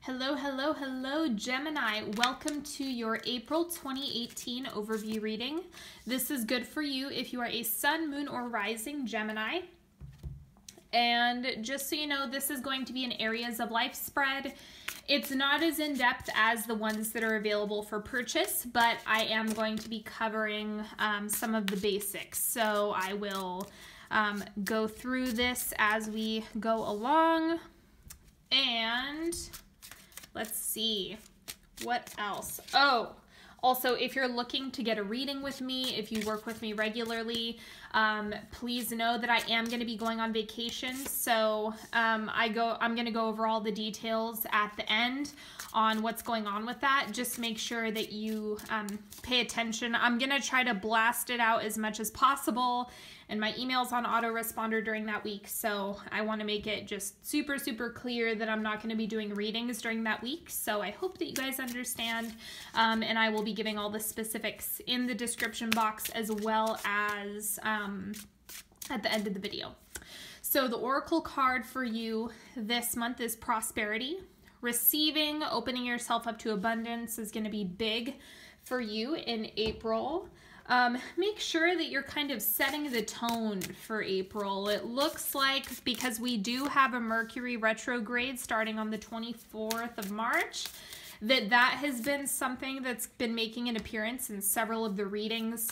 Hello, hello, hello, Gemini. Welcome to your April 2018 overview reading. This is good for you if you are a sun, moon, or rising Gemini. And just so you know, this is going to be an areas of life spread. It's not as in-depth as the ones that are available for purchase, but I am going to be covering some of the basics. So I will go through this as we go along. And let's see, what else? Oh, also, if you're looking to get a reading with me, if you work with me regularly, please know that I am going to be going on vacation. So I'm going to go over all the details at the end on what's going on with that. Just make sure that you pay attention. I'm going to try to blast it out as much as possible, and my email's on autoresponder during that week. So I want to make it just super, super clear that I'm not going to be doing readings during that week. So I hope that you guys understand, and I will be giving all the specifics in the description box as well as at the end of the video. So the oracle card for you this month is prosperity. Receiving, opening yourself up to abundance is going to be big for you in April. Make sure that you're kind of setting the tone for April. It looks like, because we do have a Mercury retrograde starting on the 24th of March, that has been something that's been making an appearance in several of the readings,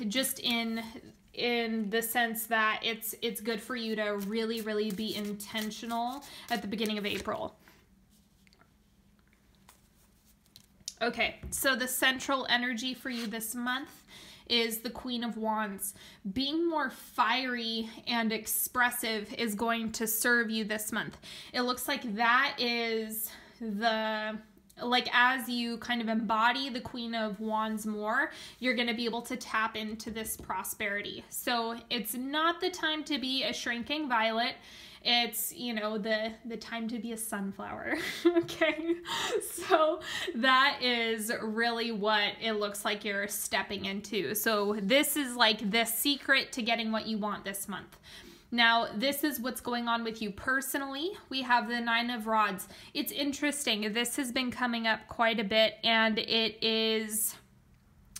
just in the sense that it's good for you to really, really be intentional at the beginning of April. Okay, so the central energy for you this month is the Queen of Wands. Being more fiery and expressive is going to serve you this month. It looks like that is as you kind of embody the Queen of Wands more, you're going to be able to tap into this prosperity. So it's not the time to be a shrinking violet. It's, you know, the time to be a sunflower. Okay, so that is really what it looks like you're stepping into. So this is like the secret to getting what you want this month. Now, this is what's going on with you personally. We have the Nine of Rods. It's interesting. This has been coming up quite a bit, and it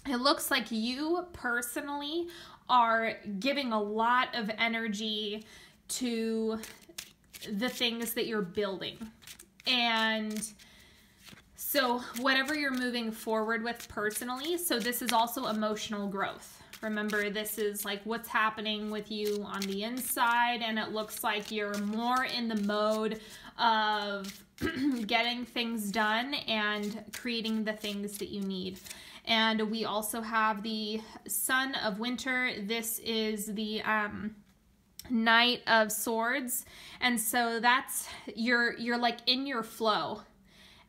looks like you personally are giving a lot of energy to the things that you're building. And so whatever you're moving forward with personally, so this is also emotional growth. Remember, this is like what's happening with you on the inside, and it looks like you're more in the mode of getting things done and creating the things that you need. And we also have the Sun of Winter. This is the Knight of Swords, and so that's you're like in your flow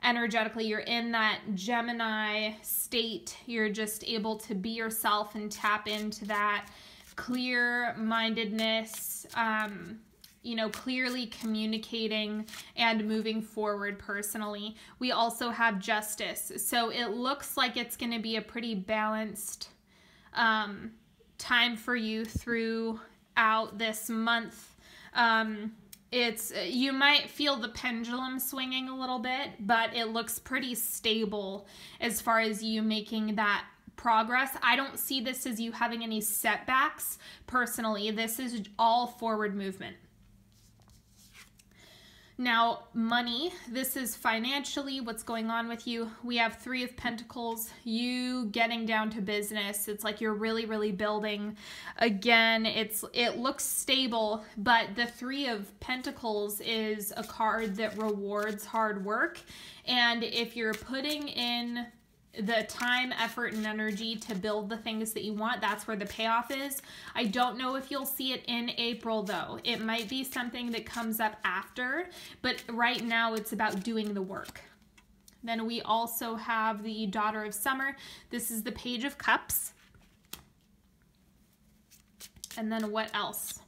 energetically. You're in that Gemini state. You're just able to be yourself and tap into that clear-mindedness, you know, clearly communicating and moving forward personally. We also have Justice, so it looks like it's going to be a pretty balanced time for you throughout this month. You might feel the pendulum swinging a little bit, but it looks pretty stable as far as you making that progress. I don't see this as you having any setbacks personally. This is all forward movement. Now, money, this is financially what's going on with you. We have Three of Pentacles, you getting down to business. It's like you're really, really building. Again, it looks stable, but the Three of Pentacles is a card that rewards hard work. And if you're putting in the time, effort, and energy to build the things that you want, that's where the payoff is. I don't know if you'll see it in April though. It might be something that comes up after, but right now it's about doing the work. Then we also have the Daughter of Summer. This is the Page of Cups. And then what else?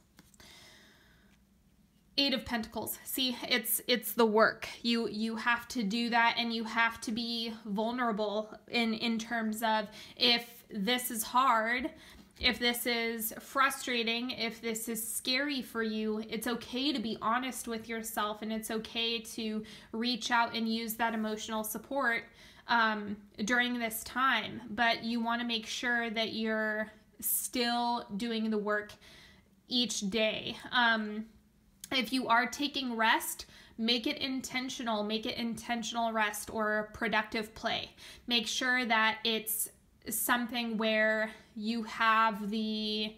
Eight of Pentacles. See, it's the work. You have to do that, and you have to be vulnerable in terms of, if this is hard, If this is frustrating, if this is scary for you, it's okay to be honest with yourself, and it's okay to reach out and use that emotional support during this time. But you want to make sure that you're still doing the work each day. If you are taking rest, make it intentional rest or productive play. Make sure that it's something where you have the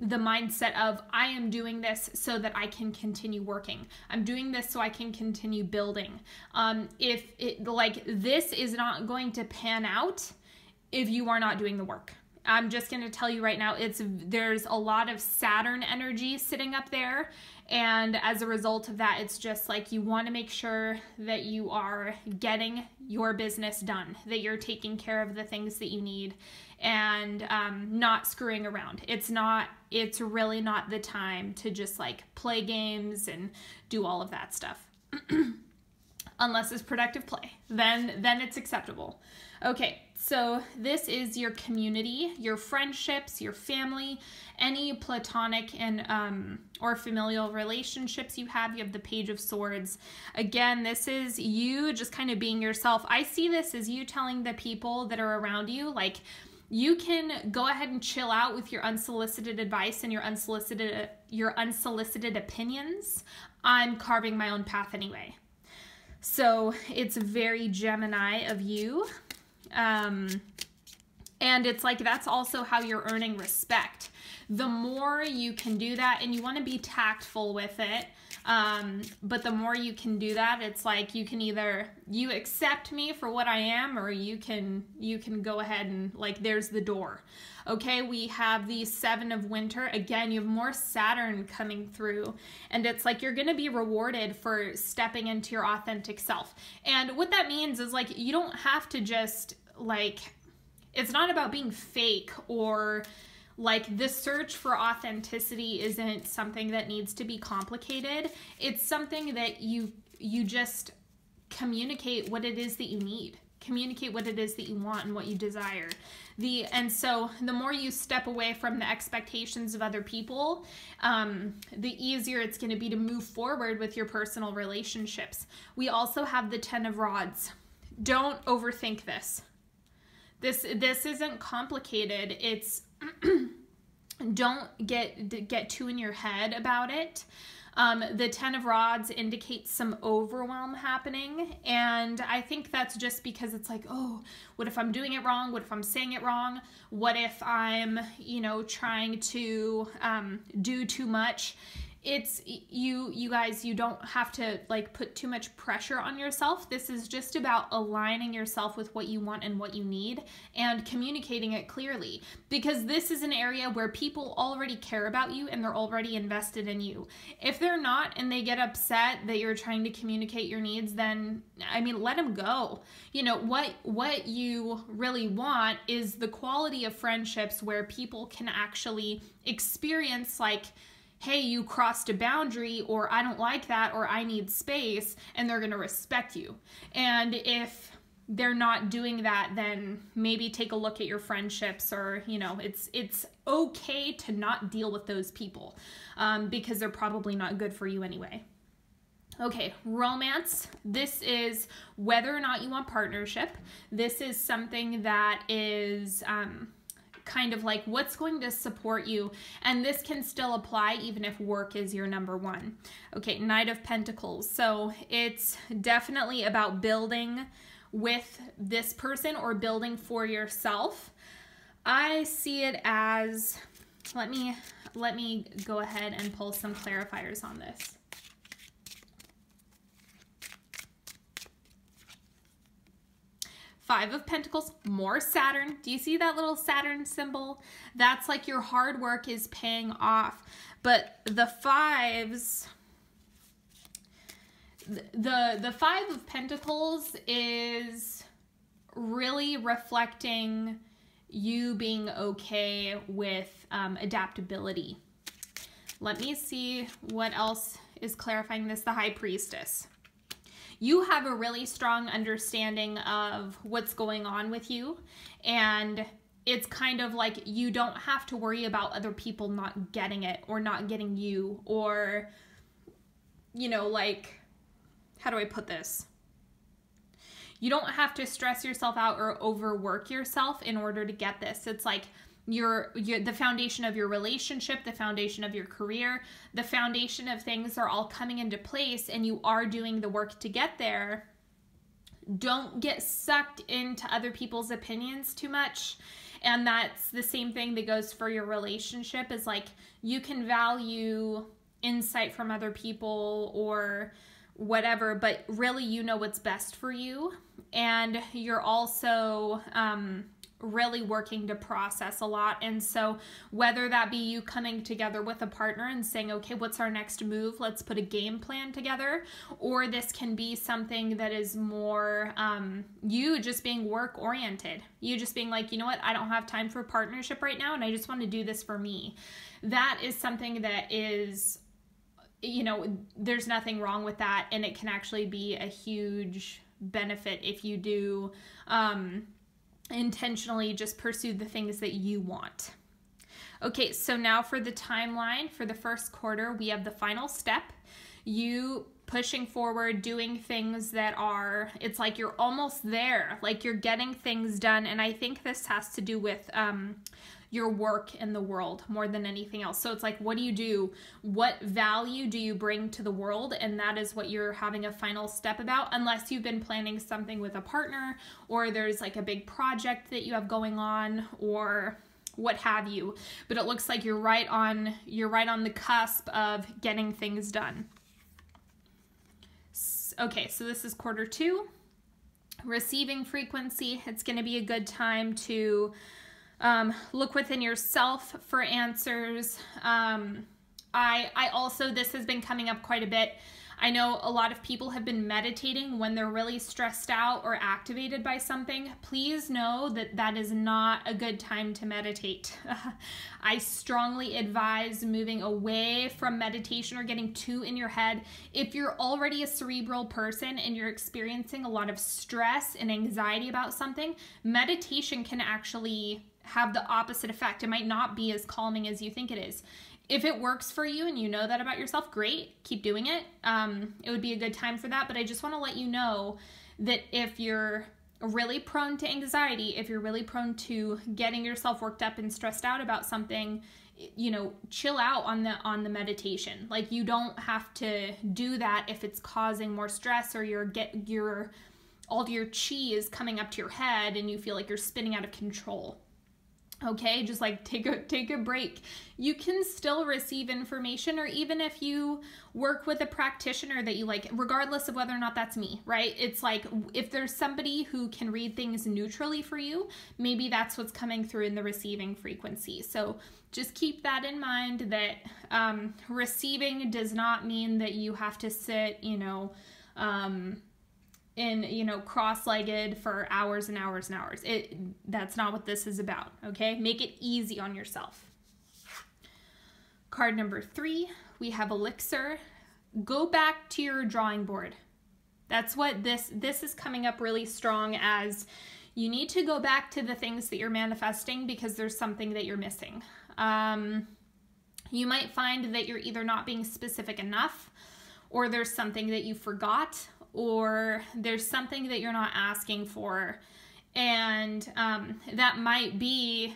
mindset of, I am doing this so that I can continue working. I'm doing this so I can continue building. If it, like, this is not going to pan out if you are not doing the work. I'm just going to tell you right now, there's a lot of Saturn energy sitting up there. And as a result of that, it's just like you want to make sure that you are getting your business done, that you're taking care of the things that you need, and not screwing around. It's really not the time to just like play games and do all of that stuff. Unless it's productive play, then it's acceptable. Okay, so this is your community, your friendships, your family, any platonic and or familial relationships you have. You have the Page of Swords. Again, this is you just kind of being yourself. I see this as you telling the people that are around you, like, you can go ahead and chill out with your unsolicited advice and your unsolicited opinions. I'm carving my own path anyway. So it's very Gemini of you. And it's like, that's also how you're earning respect. The more you can do that, and you want to be tactful with it, but the more you can do that, it's like you can either, you accept me for what I am, or you can go ahead and, like, there's the door. Okay, we have the Seven of Winter. Again, you have more Saturn coming through, and it's like you're going to be rewarded for stepping into your authentic self. And what that means is, like, you don't have to just, like, it's not about being fake, or like, the search for authenticity isn't something that needs to be complicated. It's something that you just communicate what it is that you need. Communicate what it is that you want and what you desire. And so the more you step away from the expectations of other people, the easier it's going to be to move forward with your personal relationships. We also have the Ten of Rods. Don't overthink this. This isn't complicated. It's don't get too in your head about it. The Ten of Rods indicates some overwhelm happening, and I think that's just because it's like, oh, what if I'm doing it wrong? What if I'm saying it wrong? What if I'm, trying to do too much? It's you guys, you don't have to, like, put too much pressure on yourself. This is just about aligning yourself with what you want and what you need, and communicating it clearly, because this is an area where people already care about you and they're already invested in you. If they're not, and they get upset that you're trying to communicate your needs, then, I mean, let them go. What you really want is the quality of friendships where people can actually experience, like, hey, you crossed a boundary, or I don't like that, or I need space, and they're going to respect you. And if they're not doing that, then maybe take a look at your friendships, or, it's okay to not deal with those people, because they're probably not good for you anyway. Okay, romance. This is whether or not you want partnership. This is something that is kind of like what's going to support you, and this can still apply even if work is your number one. Okay, Knight of Pentacles. So it's definitely about building with this person or building for yourself. I see it as, let me go ahead and pull some clarifiers on this. Five of Pentacles, more Saturn. Do you see that little Saturn symbol? That's like your hard work is paying off. But the fives, the Five of Pentacles is really reflecting you being okay with adaptability. Let me see what else is clarifying this. The High Priestess. You have a really strong understanding of what's going on with you, and it's kind of like you don't have to worry about other people not getting it or not getting you, or, you know, like, how do I put this? You don't have to stress yourself out or overwork yourself in order to get this. It's like you're the foundation of your relationship, the foundation of your career, the foundation of things are all coming into place, and you are doing the work to get there. Don't get sucked into other people's opinions too much. And that's the same thing that goes for your relationship, is like you can value insight from other people or whatever, but really you know what's best for you. And you're also really working to process a lot. And so whether that be you coming together with a partner and saying, okay, what's our next move? Let's put a game plan together. Or this can be something that is more you just being work oriented. You just being like, you know what? I don't have time for partnership right now, and I just want to do this for me. That is something that is, you know, there's nothing wrong with that. And it can actually be a huge benefit if you do intentionally just pursue the things that you want. Okay, so now for the timeline for the first quarter, we have the final step. You pushing forward, doing things that are, it's like you're almost there, like you're getting things done. And I think this has to do with your work in the world more than anything else. So it's like, what do you do? What value do you bring to the world? And that is what you're having a final step about, unless you've been planning something with a partner, or there's like a big project that you have going on, or what have you. But it looks like you're right on the cusp of getting things done. Okay, so this is quarter two. Receiving frequency. It's going to be a good time to look within yourself for answers. I also, this has been coming up quite a bit. I know a lot of people have been meditating when they're really stressed out or activated by something. Please know that that is not a good time to meditate. I strongly advise moving away from meditation or getting too in your head. If you're already a cerebral person and you're experiencing a lot of stress and anxiety about something, meditation can actually have the opposite effect. It might not be as calming as you think it is. If it works for you and you know that about yourself, great, keep doing it. It would be a good time for that. But I just want to let you know that if you're really prone to anxiety, if you're really prone to getting yourself worked up and stressed out about something, you know, chill out on the meditation. Like, you don't have to do that if it's causing more stress, or all your chi is coming up to your head and you feel like you're spinning out of control. Okay, just like take a break. You can still receive information, or even if you work with a practitioner that you like, regardless of whether or not that's me, right? It's like, if there's somebody who can read things neutrally for you, maybe that's what's coming through in the receiving frequency. So just keep that in mind, that receiving does not mean that you have to sit, cross-legged for hours and hours and hours. That's not what this is about, okay? Make it easy on yourself. Card number 3, we have Elixir. Go back to your drawing board. That's what this is coming up really strong as. You need to go back to the things that you're manifesting because there's something that you're missing. You might find that you're either not being specific enough, or there's something that you forgot, or there's something that you're not asking for. And that might be,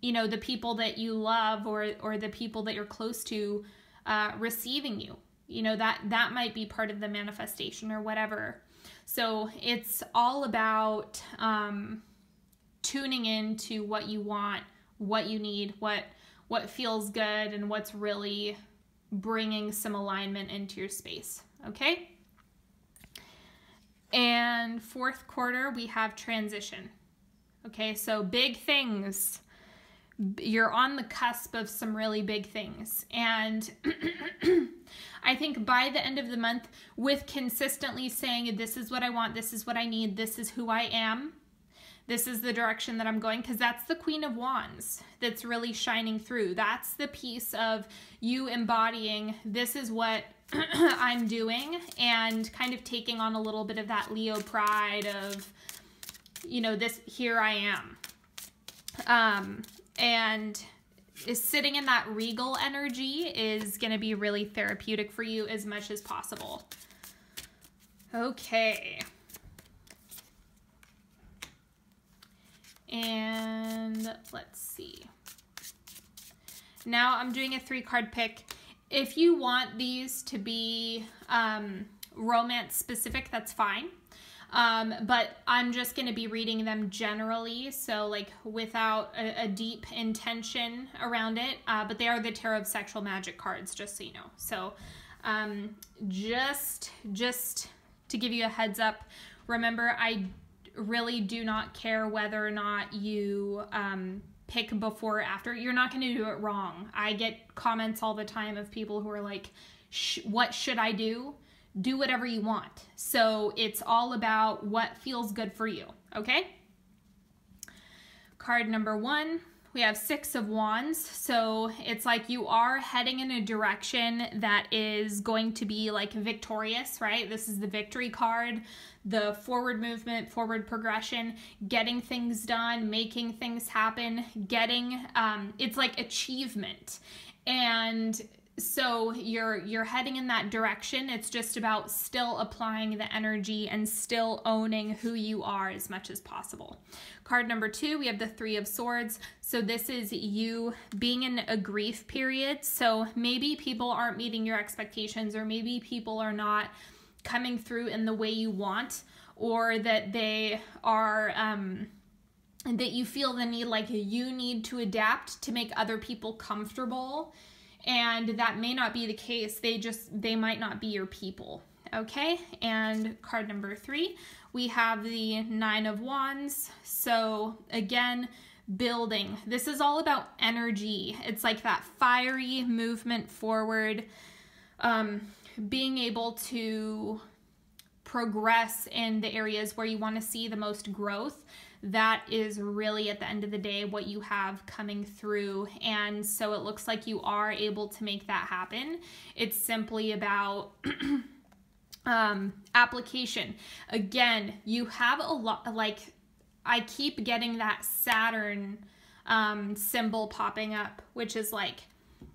the people that you love or the people that you're close to receiving you. That might be part of the manifestation or whatever. So it's all about tuning into what you want, what you need, what feels good, and what's really bringing some alignment into your space, okay? And fourth quarter, we have transition. Okay, so big things. You're on the cusp of some really big things. And I think by the end of the month, with consistently saying, this is what I want, this is what I need, this is who I am, this is the direction that I'm going, because that's the Queen of Wands that's really shining through. That's the piece of you embodying, this is what I'm doing, and kind of taking on a little bit of that Leo pride of, this, here I am. And is sitting in that regal energy is going to be really therapeutic for you as much as possible. Okay. And let's see. Now I'm doing a 3-card pick. If you want these to be romance specific, that's fine. But I'm just going to be reading them generally, so like without a deep intention around it. But they are the Tarot of Sexual Magic cards, just so you know. So just to give you a heads up, remember, I really do not care whether or not you pick before or after. You're not going to do it wrong. I get comments all the time of people who are like, what should I do? Do whatever you want. So it's all about what feels good for you, okay? Card number 1, we have 6 of Wands. So it's like you are heading in a direction that is going to be like victorious, right? This is the victory card, the forward movement, forward progression, getting things done, making things happen, getting, it's like achievement. And so you're heading in that direction. It's just about still applying the energy and still owning who you are as much as possible. Card number 2, we have the 3 of Swords. So this is you being in a grief period. So maybe people aren't meeting your expectations, or maybe people are not coming through in the way you want, or that they are, that you feel the need, like you need to adapt to make other people comfortable. And that may not be the case. They might not be your people. Okay. And card number 3, we have the 9 of Wands. So again, building. This is all about energy. It's like that fiery movement forward, being able to progress in the areas where you want to see the most growth. That is really, at the end of the day, what you have coming through. And so it looks like you are able to make that happen. It's simply about application. Again, you have a lot, like I keep getting that Saturn symbol popping up, which is like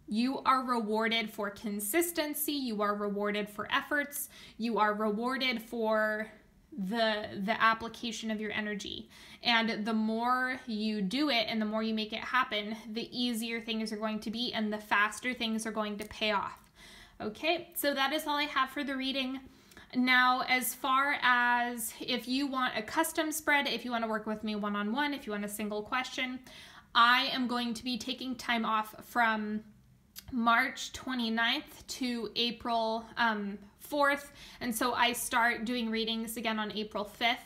you are rewarded for consistency. You are rewarded for efforts. You are rewarded for the application of your energy. And the more you do it and the more you make it happen, the easier things are going to be and the faster things are going to pay off. Okay, so that is all I have for the reading. Now, as far as if you want a custom spread, if you want to work with me one-on-one, if you want a single question, I am going to be taking time off from March 29th to April 4th, and so I start doing readings again on April 5th.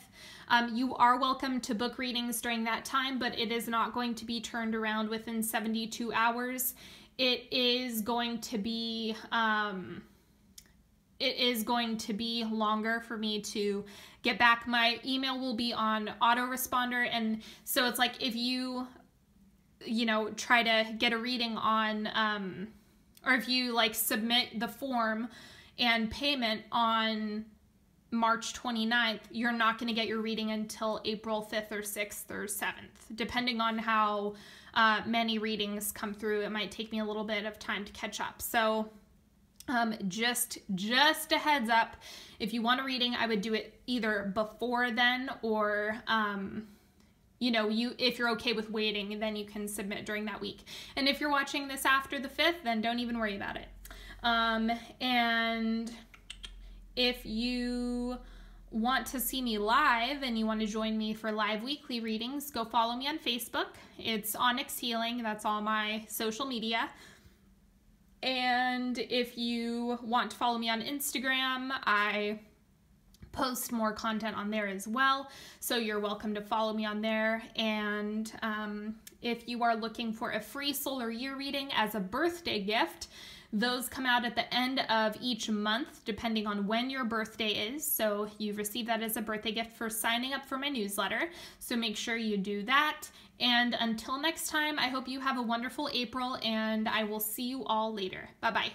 You are welcome to book readings during that time, but it is not going to be turned around within 72 hours. It is going to be longer for me to get back. My email will be on autoresponder, and so it's like if you try to get a reading on, or if you like submit the form and payment on March 29th, you're not going to get your reading until April 5th or 6th or 7th, depending on how many readings come through. It might take me a little bit of time to catch up. So just a heads up, if you want a reading, I would do it either before then, or if you're okay with waiting, then you can submit during that week. And if you're watching this after the 5th, then don't even worry about it. And if you want to see me live and you want to join me for live weekly readings, go follow me on Facebook. It's Onyx Healing. That's all my social media. And if you want to follow me on Instagram, I post more content on there as well. So you're welcome to follow me on there. And if you are looking for a free solar year reading as a birthday gift, those come out at the end of each month, depending on when your birthday is. So you receive that as a birthday gift for signing up for my newsletter. So make sure you do that. And until next time, I hope you have a wonderful April, and I will see you all later. Bye-bye.